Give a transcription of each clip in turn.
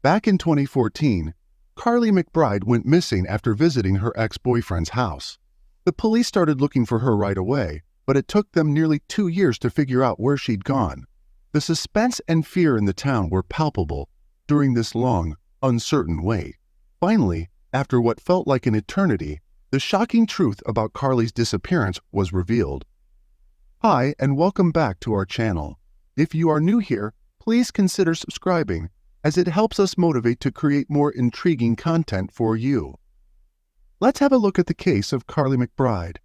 Back in 2014, Carly McBride went missing after visiting her ex-boyfriend's house. The police started looking for her right away, but it took them nearly 2 years to figure out where she'd gone. The suspense and fear in the town were palpable during this long, uncertain wait. Finally, after what felt like an eternity, the shocking truth about Carly's disappearance was revealed. Hi, and welcome back to our channel. If you are new here, please consider subscribing, as it helps us motivate to create more intriguing content for you. Let's have a look at the case of Carly McBride.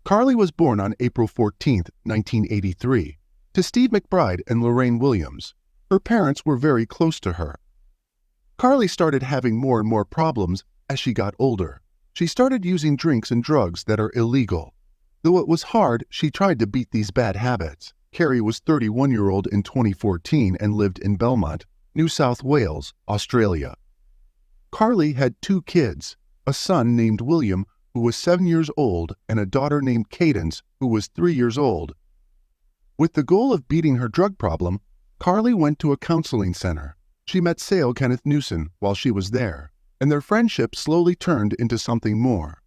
Carly was born on April 14, 1983, to Steve McBride and Lorraine Williams. Her parents were very close to her. Carly started having more and more problems as she got older. She started using drinks and drugs that are illegal. Though it was hard, she tried to beat these bad habits. Carrie was 31-year-old in 2014 and lived in Belmont, New South Wales, Australia. Carly had 2 kids, a son named William, who was 7 years old, and a daughter named Cadence, who was 3 years old. With the goal of beating her drug problem, Carly went to a counseling center. She met Sale Kenneth Newson while she was there, and their friendship slowly turned into something more.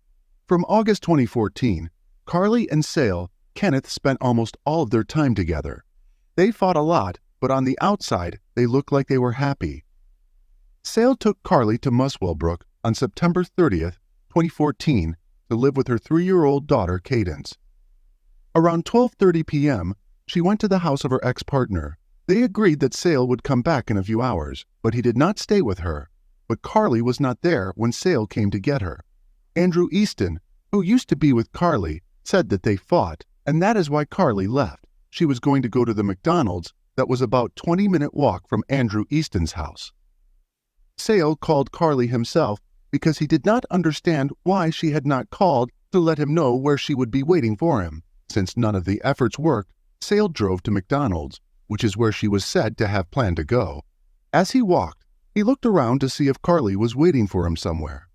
From August 2014, Carly and Sale Kenneth spent almost all of their time together. They fought a lot, but on the outside, they looked like they were happy. Sale took Carly to Muswellbrook on September 30th, 2014, to live with her 3-year-old daughter, Cadence. Around 12:30 p.m., she went to the house of her ex-partner. They agreed that Sale would come back in a few hours, but he did not stay with her. But Carly was not there when Sale came to get her. Andrew Easton, who used to be with Carly, said that they fought, and that is why Carly left. She was going to go to the McDonald's that was about a 20-minute walk from Andrew Easton's house. Sale called Carly himself because he did not understand why she had not called to let him know where she would be waiting for him. Since none of the efforts worked, Sale drove to McDonald's, which is where she was said to have planned to go. As he walked, he looked around to see if Carly was waiting for him somewhere.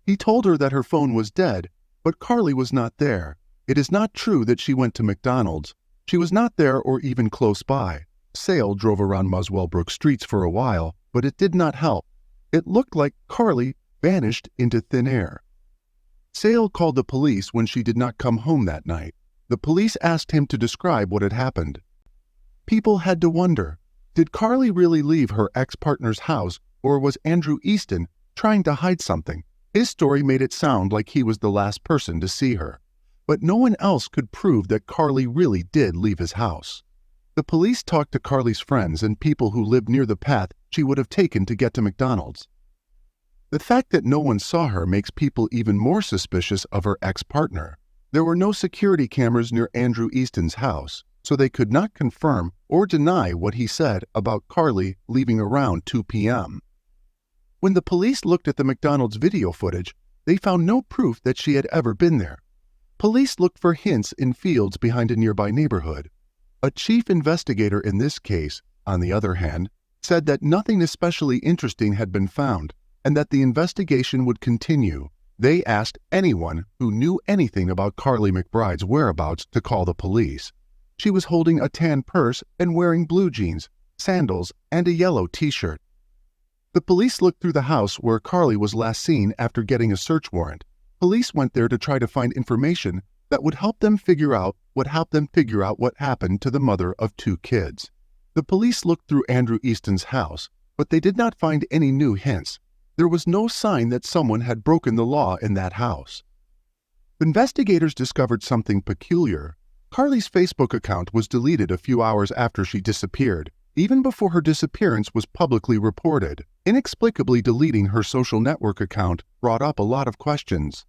He told her that her phone was dead, but Carly was not there. It is not true that she went to McDonald's. She was not there or even close by. Sale drove around Muswellbrook streets for a while, but it did not help. It looked like Carly vanished into thin air. Sale called the police when she did not come home that night. The police asked him to describe what had happened. People had to wonder, did Carly really leave her ex-partner's house, or was Andrew Easton trying to hide something? His story made it sound like he was the last person to see her. But no one else could prove that Carly really did leave his house. The police talked to Carly's friends and people who lived near the path she would have taken to get to McDonald's. The fact that no one saw her makes people even more suspicious of her ex-partner. There were no security cameras near Andrew Easton's house, so they could not confirm or deny what he said about Carly leaving around 2 p.m. When the police looked at the McDonald's video footage, they found no proof that she had ever been there. Police looked for hints in fields behind a nearby neighborhood. A chief investigator in this case, on the other hand, said that nothing especially interesting had been found and that the investigation would continue. They asked anyone who knew anything about Carly McBride's whereabouts to call the police. She was holding a tan purse and wearing blue jeans, sandals, and a yellow t-shirt. The police looked through the house where Carly was last seen after getting a search warrant. Police went there to try to find information that would help them figure out what happened to the mother of 2 kids. The police looked through Andrew Easton's house, but they did not find any new hints. There was no sign that someone had broken the law in that house. Investigators discovered something peculiar. Carly's Facebook account was deleted a few hours after she disappeared, even before her disappearance was publicly reported. Inexplicably deleting her social network account brought up a lot of questions.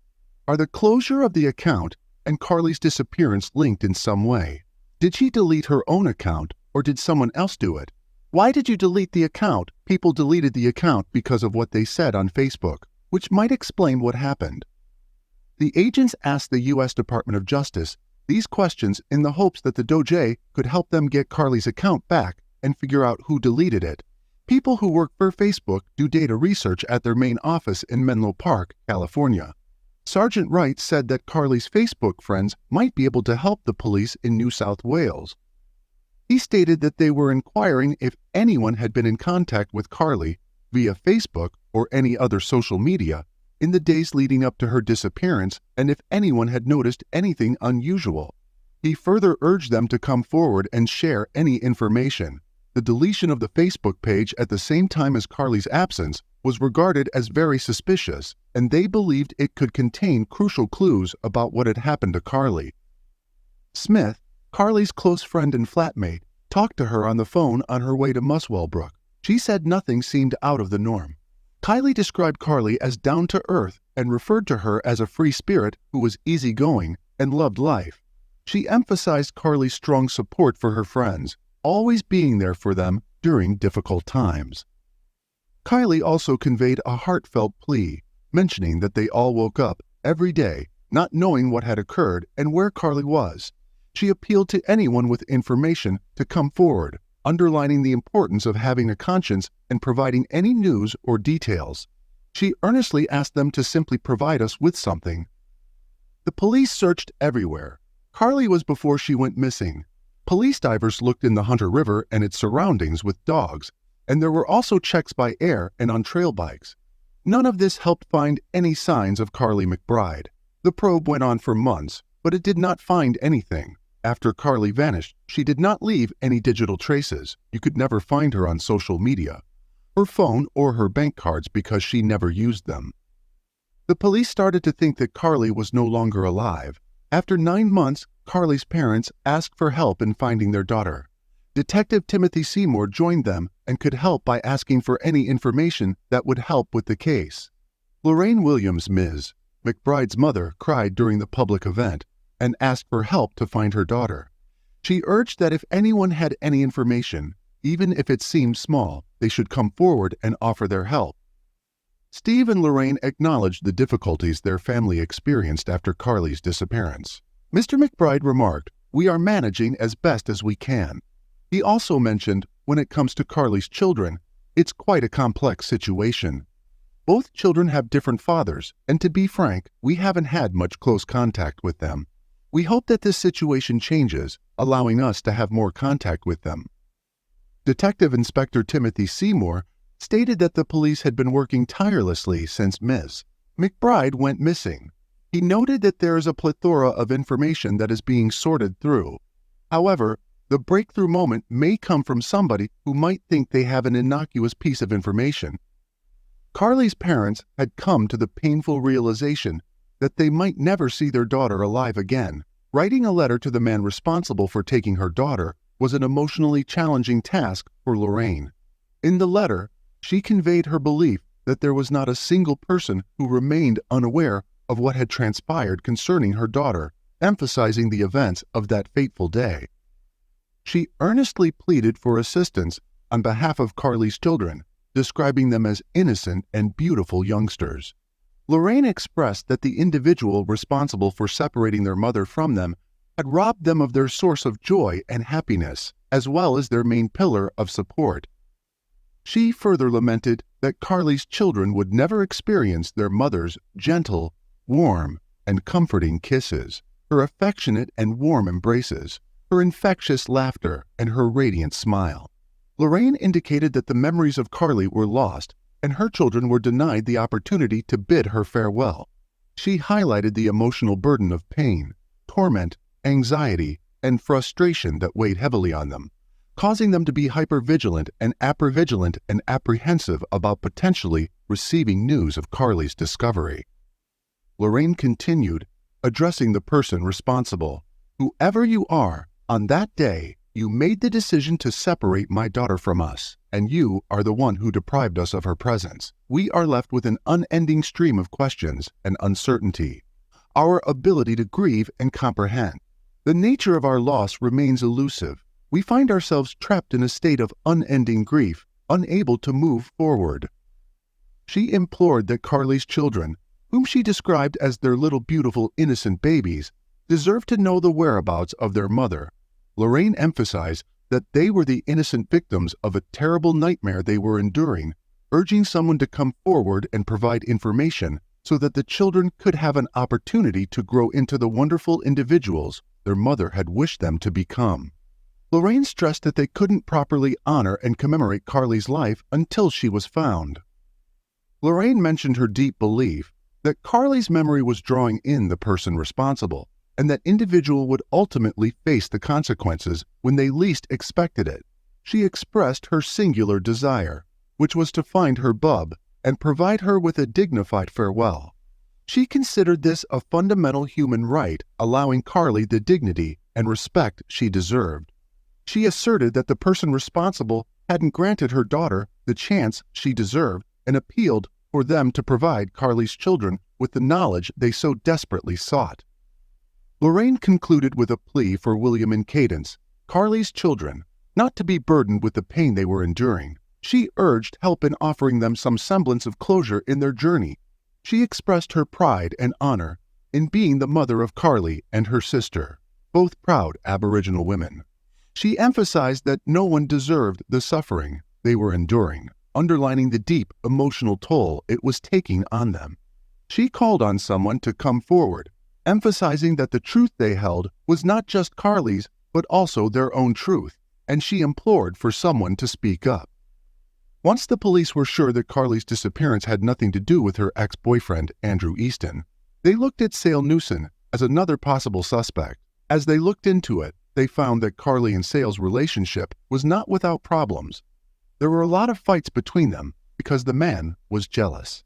Are the closure of the account and Carly's disappearance linked in some way? Did she delete her own account, or did someone else do it? Why did you delete the account? People deleted the account because of what they said on Facebook, which might explain what happened. The agents asked the U.S. Department of Justice these questions in the hopes that the DOJ could help them get Carly's account back and figure out who deleted it. People who work for Facebook do data research at their main office in Menlo Park, California. Sergeant Wright said that Carly's Facebook friends might be able to help the police in New South Wales. He stated that they were inquiring if anyone had been in contact with Carly via Facebook or any other social media in the days leading up to her disappearance and if anyone had noticed anything unusual. He further urged them to come forward and share any information. The deletion of the Facebook page at the same time as Carly's absence was regarded as very suspicious, and they believed it could contain crucial clues about what had happened to Carly. Smith, Carly's close friend and flatmate, talked to her on the phone on her way to Muswell Brook. She said nothing seemed out of the norm. Kylie described Carly as down-to-earth and referred to her as a free spirit who was easygoing and loved life. She emphasized Carly's strong support for her friends, always being there for them during difficult times. Kylie also conveyed a heartfelt plea, mentioning that they all woke up every day not knowing what had occurred and where Carly was. She appealed to anyone with information to come forward, underlining the importance of having a conscience and providing any news or details. She earnestly asked them to simply provide us with something. The police searched everywhere. Carly was before she went missing. Police divers looked in the Hunter River and its surroundings with dogs, and there were also checks by air and on trail bikes. None of this helped find any signs of Carly McBride. The probe went on for months, but it did not find anything. After Carly vanished, she did not leave any digital traces. You could never find her on social media, her phone or her bank cards because she never used them. The police started to think that Carly was no longer alive. After 9 months, Carly's parents asked for help in finding their daughter. Detective Timothy Seymour joined them and could help by asking for any information that would help with the case. Lorraine Williams, Ms. McBride's mother, cried during the public event and asked for help to find her daughter. She urged that if anyone had any information, even if it seemed small, they should come forward and offer their help. Steve and Lorraine acknowledged the difficulties their family experienced after Carly's disappearance. Mr. McBride remarked, "We are managing as best as we can." He also mentioned, when it comes to Carly's children, it's quite a complex situation. Both children have different fathers, and to be frank, we haven't had much close contact with them. We hope that this situation changes, allowing us to have more contact with them. Detective Inspector Timothy Seymour stated that the police had been working tirelessly since Ms. McBride went missing. He noted that there is a plethora of information that is being sorted through. However, the breakthrough moment may come from somebody who might think they have an innocuous piece of information. Carly's parents had come to the painful realization that they might never see their daughter alive again. Writing a letter to the man responsible for taking her daughter was an emotionally challenging task for Lorraine. In the letter, she conveyed her belief that there was not a single person who remained unaware of what had transpired concerning her daughter, emphasizing the events of that fateful day. She earnestly pleaded for assistance on behalf of Carly's children, describing them as innocent and beautiful youngsters. Lorraine expressed that the individual responsible for separating their mother from them had robbed them of their source of joy and happiness, as well as their main pillar of support. She further lamented that Carly's children would never experience their mother's gentle, warm, and comforting kisses, her affectionate and warm embraces, her infectious laughter, and her radiant smile. Lorraine indicated that the memories of Carly were lost, and her children were denied the opportunity to bid her farewell. She highlighted the emotional burden of pain, torment, anxiety, and frustration that weighed heavily on them, causing them to be hypervigilant and apprehensive about potentially receiving news of Carly's discovery. Lorraine continued, addressing the person responsible. "Whoever you are, on that day, you made the decision to separate my daughter from us, and you are the one who deprived us of her presence. We are left with an unending stream of questions and uncertainty. Our ability to grieve and comprehend. The nature of our loss remains elusive. We find ourselves trapped in a state of unending grief, unable to move forward." She implored that Carly's children, whom she described as their little beautiful innocent babies, deserved to know the whereabouts of their mother. Lorraine emphasized that they were the innocent victims of a terrible nightmare they were enduring, urging someone to come forward and provide information so that the children could have an opportunity to grow into the wonderful individuals their mother had wished them to become. Lorraine stressed that they couldn't properly honor and commemorate Carly's life until she was found. Lorraine mentioned her deep belief that Carly's memory was drawing in the person responsible, and that individual would ultimately face the consequences when they least expected it. She expressed her singular desire, which was to find her bub and provide her with a dignified farewell. She considered this a fundamental human right, allowing Carly the dignity and respect she deserved. She asserted that the person responsible hadn't granted her daughter the chance she deserved and appealed for them to provide Carly's children with the knowledge they so desperately sought. Lorraine concluded with a plea for William and Cadence, Carly's children, not to be burdened with the pain they were enduring. She urged help in offering them some semblance of closure in their journey. She expressed her pride and honor in being the mother of Carly and her sister, both proud Aboriginal women. She emphasized that no one deserved the suffering they were enduring, underlining the deep emotional toll it was taking on them. She called on someone to come forward, emphasizing that the truth they held was not just Carly's, but also their own truth, and she implored for someone to speak up. Once the police were sure that Carly's disappearance had nothing to do with her ex-boyfriend, Andrew Easton, they looked at Sale Newson as another possible suspect. As they looked into it, they found that Carly and Sale's relationship was not without problems. There were a lot of fights between them because the man was jealous.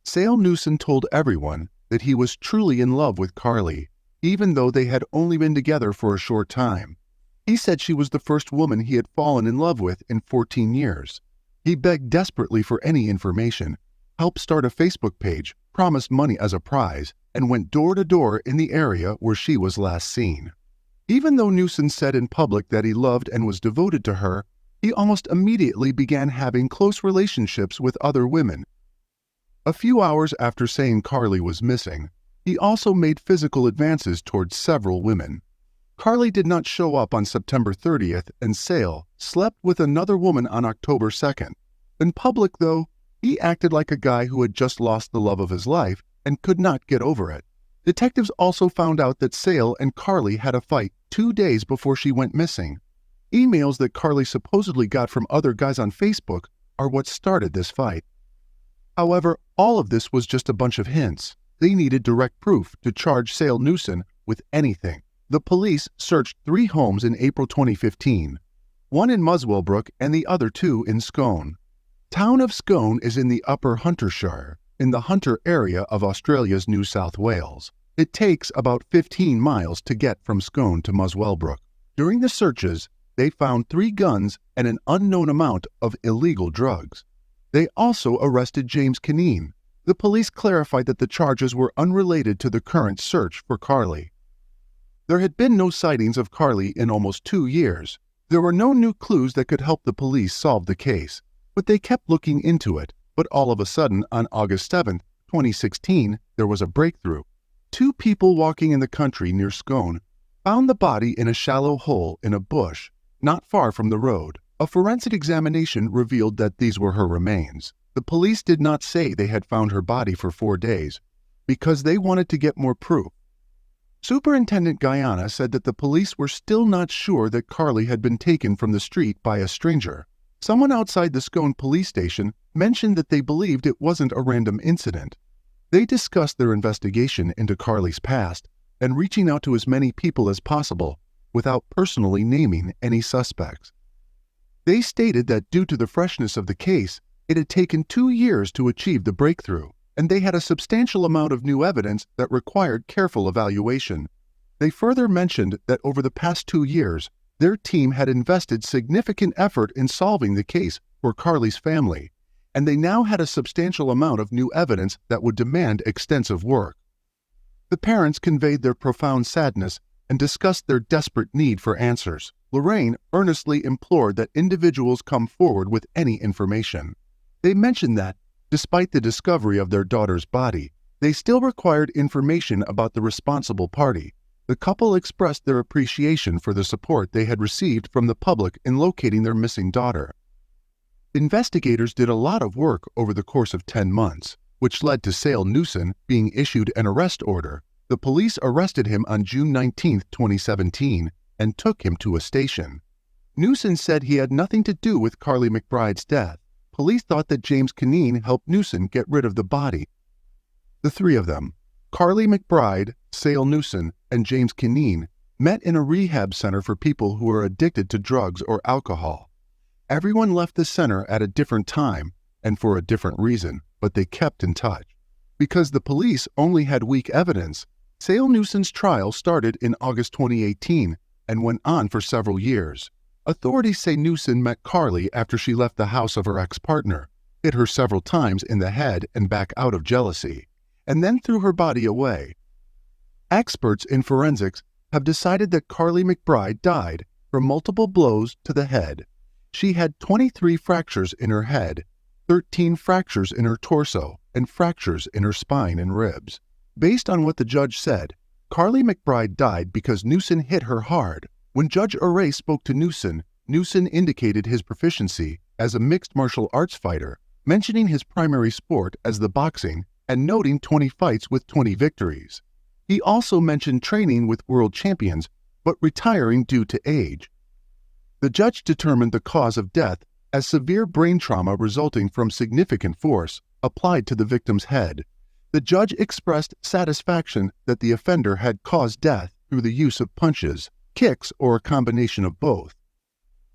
Sale Newson told everyone that he was truly in love with Carly, even though they had only been together for a short time. He said she was the first woman he had fallen in love with in 14 years. He begged desperately for any information, helped start a Facebook page, promised money as a prize, and went door to door in the area where she was last seen. Even though Newson said in public that he loved and was devoted to her, he almost immediately began having close relationships with other women. A few hours after saying Carly was missing, he also made physical advances towards several women. Carly did not show up on September 30th, and Sale slept with another woman on October 2nd. In public, though, he acted like a guy who had just lost the love of his life and could not get over it. Detectives also found out that Sale and Carly had a fight 2 days before she went missing. Emails that Carly supposedly got from other guys on Facebook are what started this fight. However, all of this was just a bunch of hints. They needed direct proof to charge Sale Newson with anything. The police searched 3 homes in April 2015, one in Muswellbrook and the other 2 in Scone. Town of Scone is in the Upper Huntershire, in the Hunter area of Australia's New South Wales. It takes about 15 miles to get from Scone to Muswellbrook. During the searches, they found 3 guns and an unknown amount of illegal drugs. They also arrested James Kineen. The police clarified that the charges were unrelated to the current search for Carly. There had been no sightings of Carly in almost 2 years. There were no new clues that could help the police solve the case, but they kept looking into it. But all of a sudden, on August 7, 2016, there was a breakthrough. 2 people walking in the country near Scone found the body in a shallow hole in a bush, not far from the road. A forensic examination revealed that these were her remains. The police did not say they had found her body for 4 days, because they wanted to get more proof. Superintendent Guyana said that the police were still not sure that Carly had been taken from the street by a stranger. Someone outside the Scone police station mentioned that they believed it wasn't a random incident. They discussed their investigation into Carly's past and reaching out to as many people as possible without personally naming any suspects. They stated that due to the freshness of the case, it had taken 2 years to achieve the breakthrough, and they had a substantial amount of new evidence that required careful evaluation. They further mentioned that over the past 2 years, their team had invested significant effort in solving the case for Carly's family, and they now had a substantial amount of new evidence that would demand extensive work. The parents conveyed their profound sadness and discussed their desperate need for answers. Lorraine earnestly implored that individuals come forward with any information. They mentioned that, despite the discovery of their daughter's body, they still required information about the responsible party. The couple expressed their appreciation for the support they had received from the public in locating their missing daughter. Investigators did a lot of work over the course of 10 months, which led to Sale Newson being issued an arrest order. The police arrested him on June 19, 2017, and took him to a station. Newson said he had nothing to do with Carly McBride's death. Police thought that James Kineen helped Newson get rid of the body. The three of them, Carly McBride, Sale Newson, and James Kineen, met in a rehab center for people who were addicted to drugs or alcohol. Everyone left the center at a different time and for a different reason, but they kept in touch. Because the police only had weak evidence, Sale Newson's trial started in August 2018 and went on for several years. Authorities say Newson met Carly after she left the house of her ex-partner, hit her several times in the head and back out of jealousy, and then threw her body away. Experts in forensics have decided that Carly McBride died from multiple blows to the head. She had 23 fractures in her head, 13 fractures in her torso, and fractures in her spine and ribs. Based on what the judge said, Carly McBride died because Newson hit her hard. When Judge Array spoke to Newson, Newson indicated his proficiency as a mixed martial arts fighter, mentioning his primary sport as the boxing and noting 20 fights with 20 victories. He also mentioned training with world champions, but retiring due to age. The judge determined the cause of death as severe brain trauma resulting from significant force applied to the victim's head. The judge expressed satisfaction that the offender had caused death through the use of punches, kicks, or a combination of both.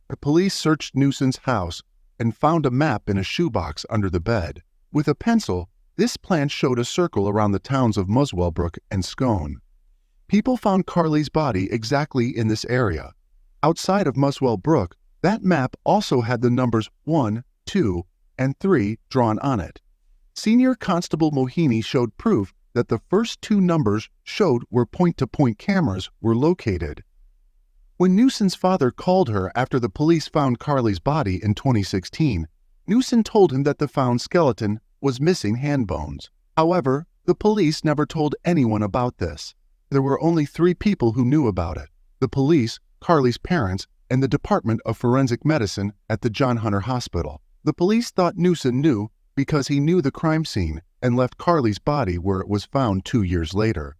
The police searched Newson's house and found a map in a shoebox under the bed. With a pencil, this plan showed a circle around the towns of Muswellbrook and Scone. People found Carly's body exactly in this area. Outside of Muswellbrook, that map also had the numbers 1, 2, and 3 drawn on it. Senior Constable Mohini showed proof that the first two numbers showed where point-to-point cameras were located. When Newson's father called her after the police found Carly's body in 2016, Newson told him that the found skeleton was missing hand bones. However, the police never told anyone about this. There were only 3 people who knew about it: the police, Carly's parents, and the Department of Forensic Medicine at the John Hunter Hospital. The police thought Newson knew because he knew the crime scene and left Carly's body where it was found 2 years later.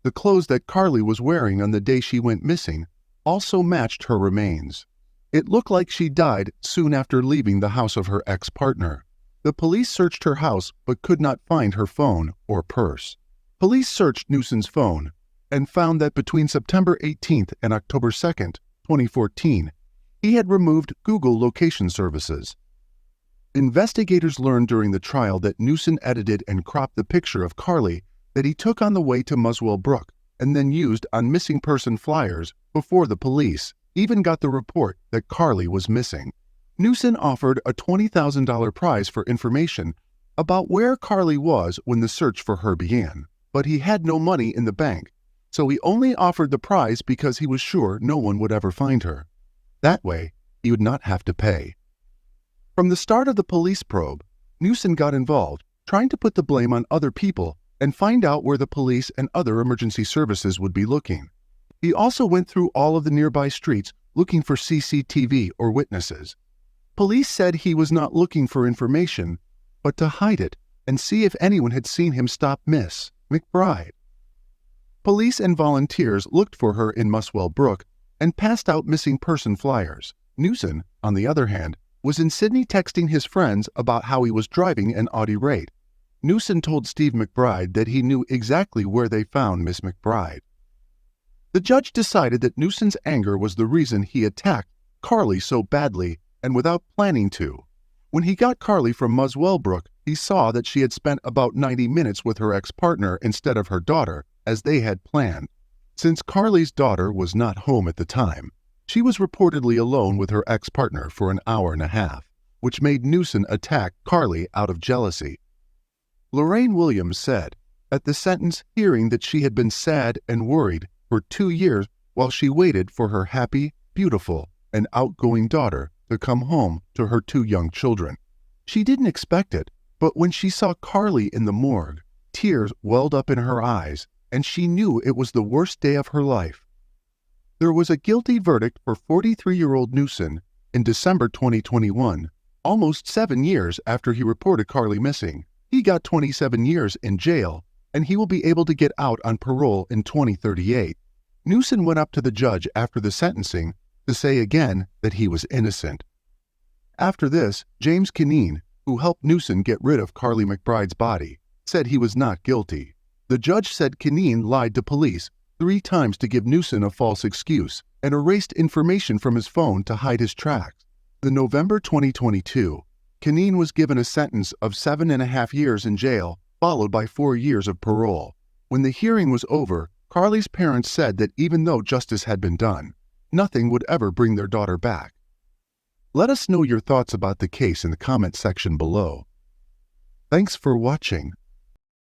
The clothes that Carly was wearing on the day she went missing also matched her remains. It looked like she died soon after leaving the house of her ex-partner. The police searched her house but could not find her phone or purse. Police searched Newson's phone and found that between September 18th and October 2nd, 2014, he had removed Google location services. Investigators learned during the trial that Newson edited and cropped the picture of Carly that he took on the way to Muswellbrook and then used on missing person flyers before the police even got the report that Carly was missing. Newson offered a $20,000 prize for information about where Carly was when the search for her began, but he had no money in the bank, so he only offered the prize because he was sure no one would ever find her. That way, he would not have to pay. From the start of the police probe, Newson got involved, trying to put the blame on other people and find out where the police and other emergency services would be looking. He also went through all of the nearby streets looking for CCTV or witnesses. Police said he was not looking for information, but to hide it and see if anyone had seen him stop Miss McBride. Police and volunteers looked for her in Muswellbrook and passed out missing person flyers. Newson, on the other hand, was in Sydney texting his friends about how he was driving an Audi Rate. Newson told Steve McBride that he knew exactly where they found Miss McBride. The judge decided that Newson's anger was the reason he attacked Carly so badly and without planning to. When he got Carly from Muswellbrook, he saw that she had spent about 90 minutes with her ex-partner instead of her daughter, as they had planned. Since Carly's daughter was not home at the time, she was reportedly alone with her ex-partner for an hour and a half, which made Newson attack Carly out of jealousy. Lorraine Williams said at the sentence hearing that she had been sad and worried for 2 years while she waited for her happy, beautiful, and outgoing daughter to come home to her 2 young children. She didn't expect it, but when she saw Carly in the morgue, tears welled up in her eyes, and she knew it was the worst day of her life. There was a guilty verdict for 43-year-old Newson in December 2021, almost 7 years after he reported Carly missing. He got 27 years in jail, and he will be able to get out on parole in 2038. Newson went up to the judge after the sentencing to say again that he was innocent. After this, James Kineen, who helped Newson get rid of Carly McBride's body, said he was not guilty. The judge said Kineen lied to police 3 times to give Newson a false excuse and erased information from his phone to hide his tracks. In November 2022, Kineen was given a sentence of 7.5 years in jail, followed by 4 years of parole. When the hearing was over, Carly's parents said that even though justice had been done, nothing would ever bring their daughter back. Let us know your thoughts about the case in the comment section below. Thanks for watching.